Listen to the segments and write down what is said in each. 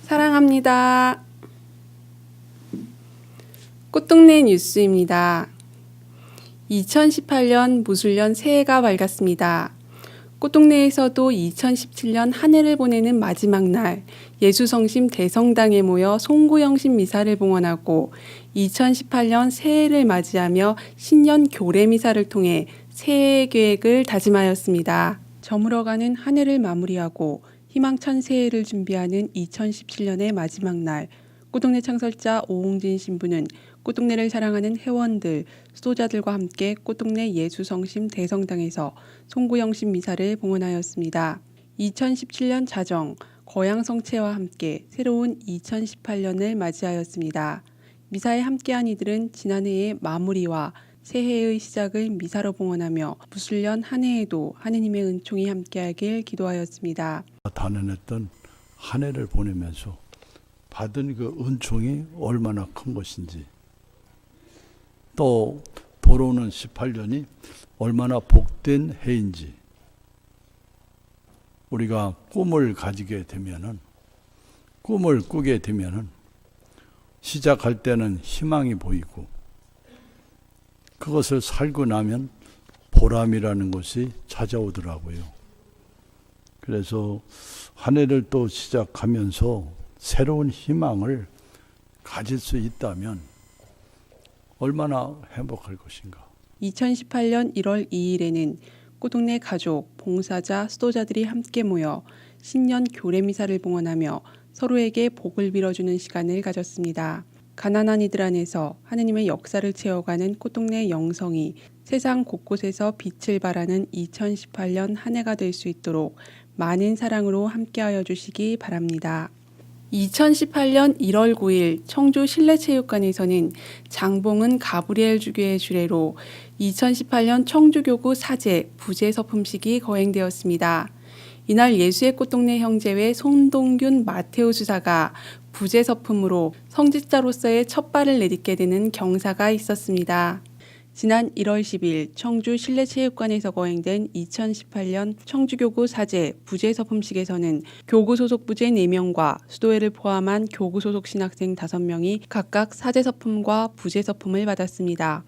사랑합니다. 꽃동네 뉴스입니다. 2018년 무술년 새해가 밝았습니다. 꽃동네에서도 2017년 한 해를 보내는 마지막 날 예수성심 대성당에 모여 송구영신 미사를 봉헌하고 2018년 새해를 맞이하며 신년 교례 미사를 통해 새해 계획을 다짐하였습니다. 저물어가는 한 해를 마무리하고 희망찬 새해를 준비하는 2017년의 마지막 날 꽃동네 창설자 오홍진 신부는 꽃동네를 사랑하는 회원들, 수도자들과 함께 꽃동네 예수성심 대성당에서 송구영신 미사를 봉헌하였습니다. 2017년 자정, 거양성체와 함께 새로운 2018년을 맞이하였습니다. 미사에 함께한 이들은 지난해의 마무리와 새해의 시작을 미사로 봉헌하며 무술년 한 해에도 하느님의 은총이 함께하길 기도하였습니다. 단연했던 한 해를 보내면서 받은 그 은총이 얼마나 큰 것인지, 또 돌아오는 18년이 얼마나 복된 해인지, 우리가 꿈을 가지게 되면은, 꿈을 꾸게 되면은 시작할 때는 희망이 보이고 그것을 살고 나면 보람이라는 것이 찾아오더라고요. 그래서 한 해를 또 시작하면서 새로운 희망을 가질 수 있다면 얼마나 행복할 것인가. 2018년 1월 2일에는 꽃동네 가족, 봉사자, 수도자들이 함께 모여 신년 교례 미사를 봉헌하며 서로에게 복을 빌어주는 시간을 가졌습니다. 가난한 이들 안에서 하느님의 역사를 채워가는 꽃동네 영성이 세상 곳곳에서 빛을 발하는 2018년 한 해가 될 수 있도록 많은 사랑으로 함께하여 주시기 바랍니다. 2018년 1월 9일 청주 실내체육관에서는 장봉은 가브리엘 주교의 주례로 2018년 청주교구 사제 부제 서품식이 거행되었습니다. 이날 예수의 꽃동네 형제회 손동균 마테오 주사가 부제 서품으로 성직자로서의 첫 발을 내딛게 되는 경사가 있었습니다. 지난 1월 10일 청주 실내체육관에서 거행된 2018년 청주교구 사제 부제 서품식에서는 교구 소속 부제 4명과 수도회를 포함한 교구 소속 신학생 5명이 각각 사제 서품과 부제 서품을 받았습니다.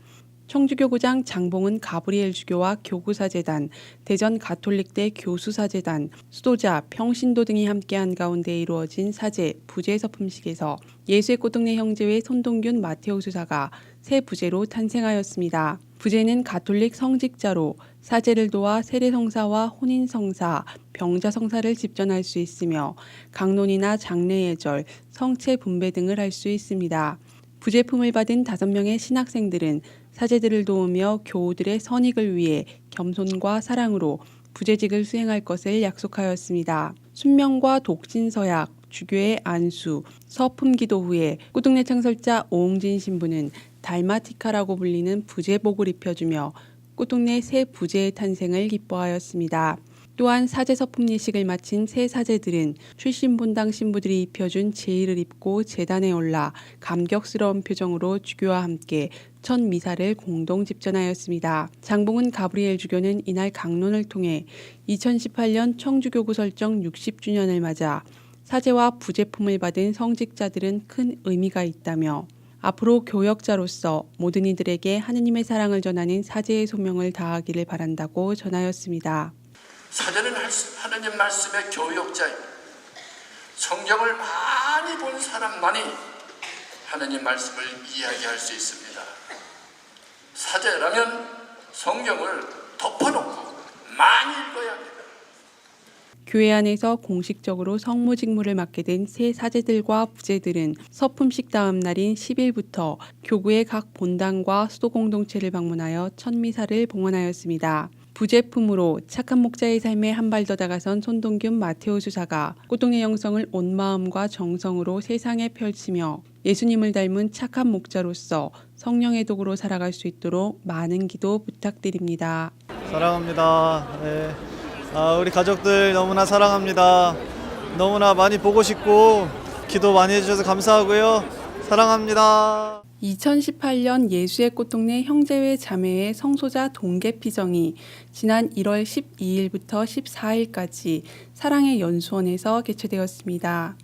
청주교구장 장봉은 가브리엘 주교와 교구사제단, 대전 가톨릭대 교수사제단, 수도자, 평신도 등이 함께한 가운데 이루어진 사제, 부제 서품식에서 예수의 꽃동네 형제회 손동균 마테오 수사가 새 부제로 탄생하였습니다. 부제는 가톨릭 성직자로 사제를 도와 세례성사와 혼인성사, 병자성사를 집전할 수 있으며 강론이나 장례예절, 성체 분배 등을 할 수 있습니다. 부제품을 받은 5명의 신학생들은 사제들을 도우며 교우들의 선익을 위해 겸손과 사랑으로 부제직을 수행할 것을 약속하였습니다. 순명과 독신서약, 주교의 안수, 서품기도 후에 꽃동네 창설자 오홍진 신부는 달마티카라고 불리는 부제복을 입혀주며 꽃동네 새 부제의 탄생을 기뻐하였습니다. 또한 사제 서품 예식을 마친 새 사제들은 출신 본당 신부들이 입혀준 제의를 입고 제단에 올라 감격스러운 표정으로 주교와 함께 첫 미사를 공동 집전하였습니다. 장봉은 가브리엘 주교는 이날 강론을 통해 2018년 청주교구 설정 60주년을 맞아 사제와 부제품을 받은 성직자들은 큰 의미가 있다며 앞으로 교역자로서 모든 이들에게 하느님의 사랑을 전하는 사제의 소명을 다하기를 바란다고 전하였습니다. 사제는 하느님 말씀의 교역자입니다. 성경을 많이 본 사람만이 하느님 말씀을 이야기할 수 있습니다. 사제라면 성경을 덮어놓고 많이 읽어야 합니다. 교회 안에서 공식적으로 성무 직무를 맡게 된 새 사제들과 부제들은 서품식 다음 날인 10일부터 교구의 각 본당과 수도 공동체를 방문하여 첫 미사를 봉헌하였습니다. 부제품으로 착한 목자의 삶에 한 발 더 다가선 손동균 마테오 수사가 꽃동네 영성을 온 마음과 정성으로 세상에 펼치며 예수님을 닮은 착한 목자로서 성령의 도구로 살아갈 수 있도록 많은 기도 부탁드립니다. 사랑합니다. 네. 우리 가족들 너무나 사랑합니다. 너무나 많이 보고 싶고 기도 많이 해주셔서 감사하고요. 사랑합니다. 2018년 예수의 꽃동네 형제회 자매회 성소자 동계피정이 지난 1월 12일부터 14일까지 사랑의 연수원에서 개최되었습니다.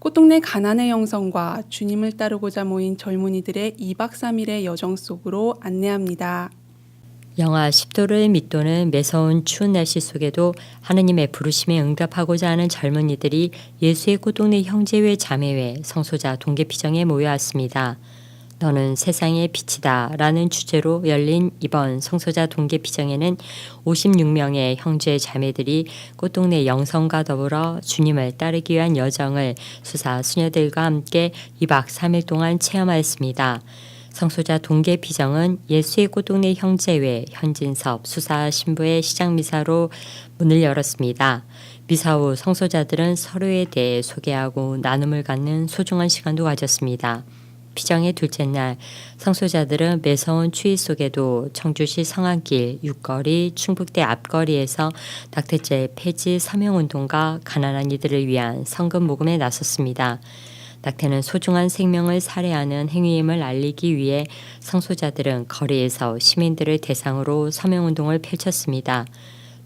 꽃동네 가난의 영성과 주님을 따르고자 모인 젊은이들의 2박 3일의 여정 속으로 안내합니다. 영하 10도를 밑도는 매서운 추운 날씨 속에도 하느님의 부르심에 응답하고자 하는 젊은이들이 예수의 꽃동네 형제회 자매회 성소자 동계피정에 모여왔습니다. 너는 세상의 빛이다 라는 주제로 열린 이번 성소자 동계피정에는 56명의 형제 자매들이 꽃동네 영성과 더불어 주님을 따르기 위한 여정을 수사 수녀들과 함께 2박 3일 동안 체험하였습니다. 성소자 동계피정은 예수의 꽃동네 형제회 현진섭 수사 신부의 시작미사로 문을 열었습니다. 미사 후 성소자들은 서로에 대해 소개하고 나눔을 갖는 소중한 시간도 가졌습니다. 피정의 둘째 날 성소자들은 매서운 추위 속에도 청주시 성안길, 육거리, 충북대 앞거리에서 낙태죄 폐지 서명운동과 가난한 이들을 위한 성금 모금에 나섰습니다. 낙태는 소중한 생명을 살해하는 행위임을 알리기 위해 성소자들은 거리에서 시민들을 대상으로 서명운동을 펼쳤습니다.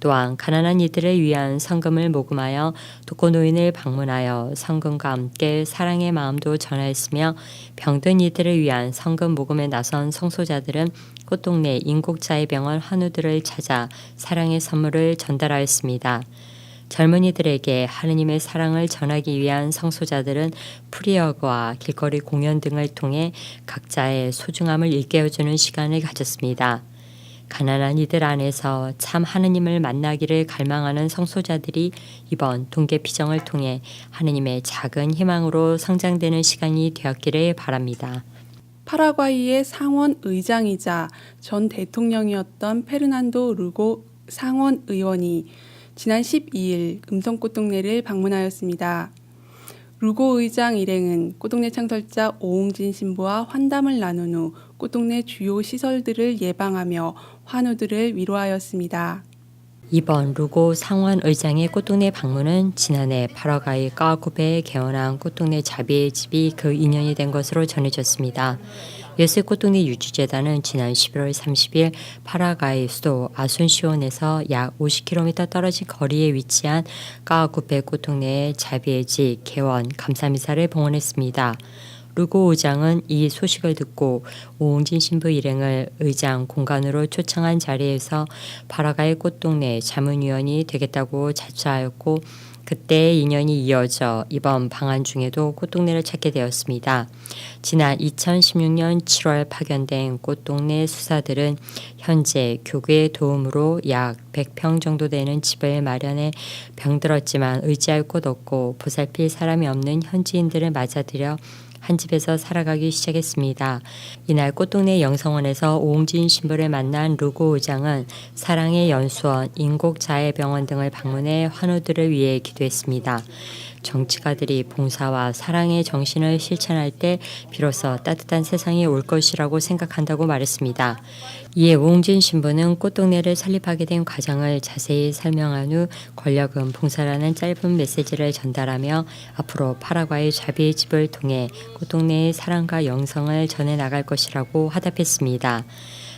또한 가난한 이들을 위한 성금을 모금하여 독거노인을 방문하여 성금과 함께 사랑의 마음도 전하였으며 병든 이들을 위한 성금 모금에 나선 성소자들은 꽃동네 인국자의병원 환우들을 찾아 사랑의 선물을 전달하였습니다. 젊은이들에게 하느님의 사랑을 전하기 위한 성소자들은 프리어그와 길거리 공연 등을 통해 각자의 소중함을 일깨워주는 시간을 가졌습니다. 가난한 이들 안에서 참 하느님을 만나기를 갈망하는 성소자들이 이번 동계피정을 통해 하느님의 작은 희망으로 성장되는 시간이 되었기를 바랍니다. 파라과이의 상원 의장이자 전 대통령이었던 페르난도 루고 상원 의원이 지난 12일 음성꽃동네를 방문하였습니다. 루고 의장 일행은 꽃동네 창설자 오웅진 신부와 환담을 나눈 후 꽃동네 주요 시설들을 예방하며 환우들을 위로하였습니다. 이번 루고 상원 의장의 꽃동네 방문은 지난해 파라과이 까쿠베에 개원한 꽃동네 자비의 집이 그 인연이 된 것으로 전해졌습니다. 예수의 꽃동네 유지재단은 지난 11월 30일 파라과이 수도 아순시온에서 약 50km 떨어진 거리에 위치한 까쿠베 꽃동네의 자비의 집 개원 감사미사를 봉헌했습니다. 루고 의장은 이 소식을 듣고 오웅진 신부 일행을 의장 공간으로 초청한 자리에서 파라과이 꽃동네 자문위원이 되겠다고 자처하였고 그때의 인연이 이어져 이번 방한 중에도 꽃동네를 찾게 되었습니다. 지난 2016년 7월 파견된 꽃동네 수사들은 현재 교구의 도움으로 약 100평 정도 되는 집을 마련해 병들었지만 의지할 곳 없고 보살필 사람이 없는 현지인들을 맞아들여 한 집에서 살아가기 시작했습니다. 이날 꽃동네 영성원에서 오웅진 신부를 만난 루고 의장은 사랑의 연수원, 인곡자해병원 등을 방문해 환우들을 위해 기도했습니다. 정치가들이 봉사와 사랑의 정신을 실천할 때 비로소 따뜻한 세상이 올 것이라고 생각한다고 말했습니다. 이에 오웅진 신부는 꽃동네를 설립하게 된 과정을 자세히 설명한 후 권력은 봉사라는 짧은 메시지를 전달하며 앞으로 파라과이 자비의 집을 통해 꽃동네의 사랑과 영성을 전해 나갈 것이라고 화답했습니다.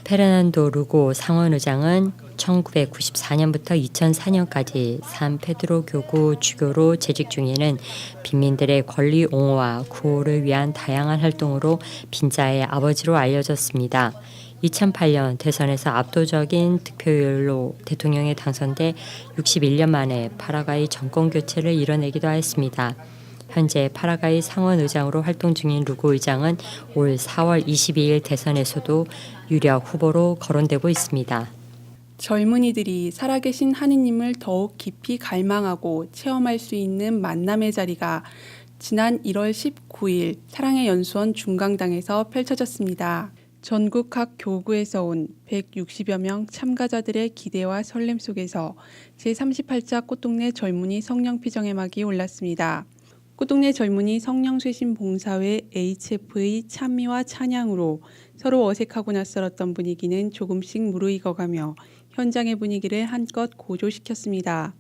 페르난도 루고 상원 의장은 1994년부터 2004년까지 산 페드로 교구 주교로 재직 중에는 빈민들의 권리 옹호와 구호를 위한 다양한 활동으로 빈자의 아버지로 알려졌습니다. 2008년 대선에서 압도적인 득표율로 대통령에 당선돼 61년 만에 파라과이 정권 교체를 이뤄내기도 하였습니다. 현재 파라과이 상원 의장으로 활동 중인 루고 의장은 올 4월 22일 대선에서도 유력 후보로 거론되고 있습니다. 젊은이들이 살아계신 하느님을 더욱 깊이 갈망하고 체험할 수 있는 만남의 자리가 지난 1월 19일 사랑의 연수원 중강당에서 펼쳐졌습니다. 전국 각 교구에서 온 160여 명 참가자들의 기대와 설렘 속에서 제38차 꽃동네 젊은이 성령피정의 막이 올랐습니다. 꽃동네 젊은이 성령쇄신 봉사회 HF의 찬미와 찬양으로 서로 어색하고 낯설었던 분위기는 조금씩 무르익어가며 현장의 분위기를 한껏 고조시켰습니다.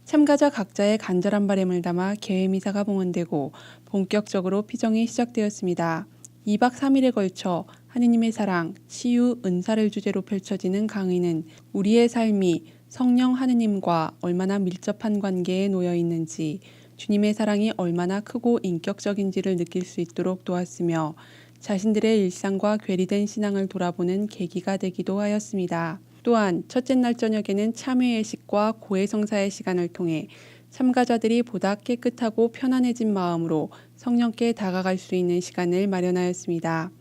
참가자 각자의 간절한 바람을 담아 개회미사가 봉헌되고 본격적으로 피정이 시작되었습니다. 2박 3일에 걸쳐 하느님의 사랑, 치유, 은사를 주제로 펼쳐지는 강의는 우리의 삶이 성령 하느님과 얼마나 밀접한 관계에 놓여 있는지, 주님의 사랑이 얼마나 크고 인격적인지를 느낄 수 있도록 도왔으며 자신들의 일상과 괴리된 신앙을 돌아보는 계기가 되기도 하였습니다. 또한 첫째 날 저녁에는 참회 예식과 고해 성사의 시간을 통해 참가자들이 보다 깨끗하고 편안해진 마음으로 성령께 다가갈 수 있는 시간을 마련하였습니다.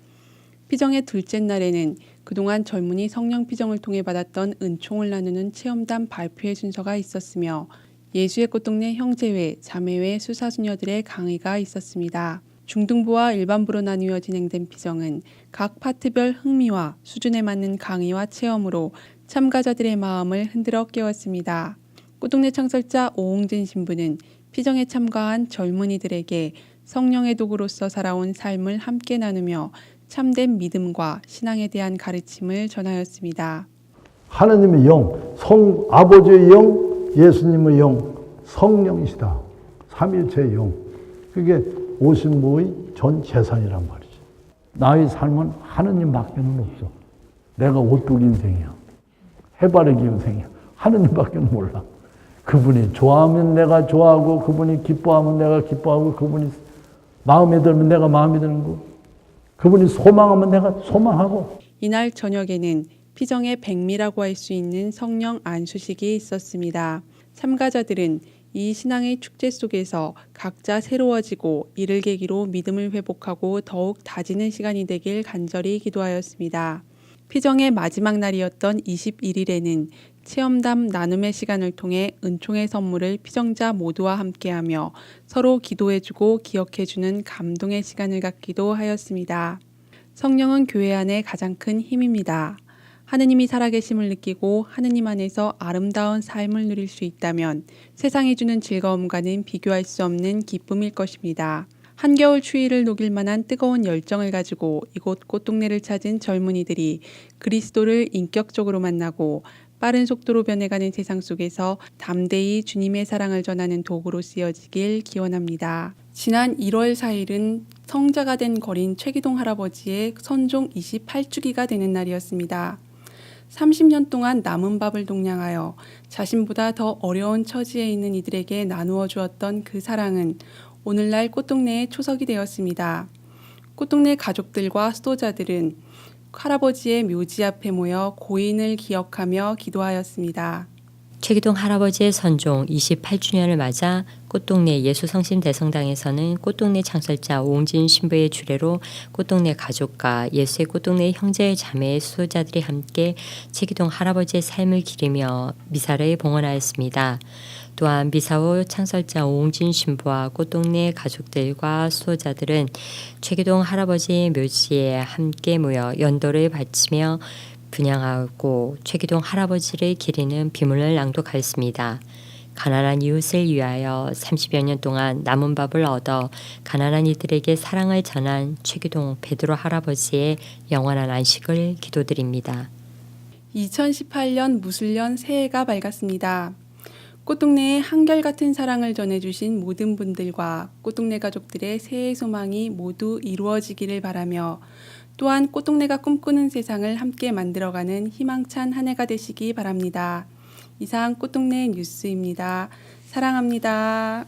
피정의 둘째 날에는 그동안 젊은이 성령 피정을 통해 받았던 은총을 나누는 체험단 발표의 순서가 있었으며 예수의 꽃동네 형제회, 자매회, 수사수녀들의 강의가 있었습니다. 중등부와 일반부로 나뉘어 진행된 피정은 각 파트별 흥미와 수준에 맞는 강의와 체험으로 참가자들의 마음을 흔들어 깨웠습니다. 꽃동네 창설자 오홍진 신부는 피정에 참가한 젊은이들에게 성령의 도구로서 살아온 삶을 함께 나누며 참된 믿음과 신앙에 대한 가르침을 전하였습니다. 하나님의 영, 아버지의 영, 예수님의 영, 성령이시다. 삼일체의 영. 그게 오신 분의 전 재산이란 말이지. 나의 삶은 하느님밖에는 없어. 내가 오뚜기 인생이야. 해바라기 인생이야. 하느님밖에는 몰라. 그분이 좋아하면 내가 좋아하고, 그분이 기뻐하면 내가 기뻐하고, 그분이 마음에 들면 내가 마음에 드는 거, 그분이 소망하면 내가 소망하고. 이날 저녁에는 피정의 백미라고 할 수 있는 성령 안수식이 있었습니다. 참가자들은 이 신앙의 축제 속에서 각자 새로워지고 이를 계기로 믿음을 회복하고 더욱 다지는 시간이 되길 간절히 기도하였습니다. 피정의 마지막 날이었던 21일에는 체험담 나눔의 시간을 통해 은총의 선물을 피정자 모두와 함께하며 서로 기도해주고 기억해주는 감동의 시간을 갖기도 하였습니다. 성령은 교회 안의 가장 큰 힘입니다. 하느님이 살아계심을 느끼고 하느님 안에서 아름다운 삶을 누릴 수 있다면 세상이 주는 즐거움과는 비교할 수 없는 기쁨일 것입니다. 한겨울 추위를 녹일 만한 뜨거운 열정을 가지고 이곳 꽃동네를 찾은 젊은이들이 그리스도를 인격적으로 만나고 빠른 속도로 변해가는 세상 속에서 담대히 주님의 사랑을 전하는 도구로 쓰여지길 기원합니다. 지난 1월 4일은 성자가 된 거린 최기동 할아버지의 선종 28주기가 되는 날이었습니다. 30년 동안 남은 밥을 동량하여 자신보다 더 어려운 처지에 있는 이들에게 나누어 주었던 그 사랑은 오늘날 꽃동네의 초석이 되었습니다. 꽃동네 가족들과 수도자들은 할아버지의 묘지 앞에 모여 고인을 기억하며 기도하였습니다. 최기동 할아버지의 선종 28주년을 맞아 꽃동네 예수성심대성당에서는 꽃동네 창설자 오홍진 신부의 주례로 꽃동네 가족과 예수의 꽃동네 형제 자매의 수도자들이 함께 최기동 할아버지의 삶을 기리며 미사를 봉헌하였습니다. 또한 미사 후 창설자 오홍진 신부와 꽃동네 가족들과 수도자들은 최기동 할아버지의 묘지에 함께 모여 연도를 바치며 분향하고 최기동 할아버지를 기리는 비문을 낭독하였습니다. 가난한 이웃을 위하여 30여 년 동안 남은 밥을 얻어 가난한 이들에게 사랑을 전한 최기동 베드로 할아버지의 영원한 안식을 기도드립니다. 2018년 무술년 새해가 밝았습니다. 꽃동네에 한결같은 사랑을 전해주신 모든 분들과 꽃동네 가족들의 새해 소망이 모두 이루어지기를 바라며 또한 꽃동네가 꿈꾸는 세상을 함께 만들어가는 희망찬 한 해가 되시기 바랍니다. 이상 꽃동네 뉴스입니다. 사랑합니다.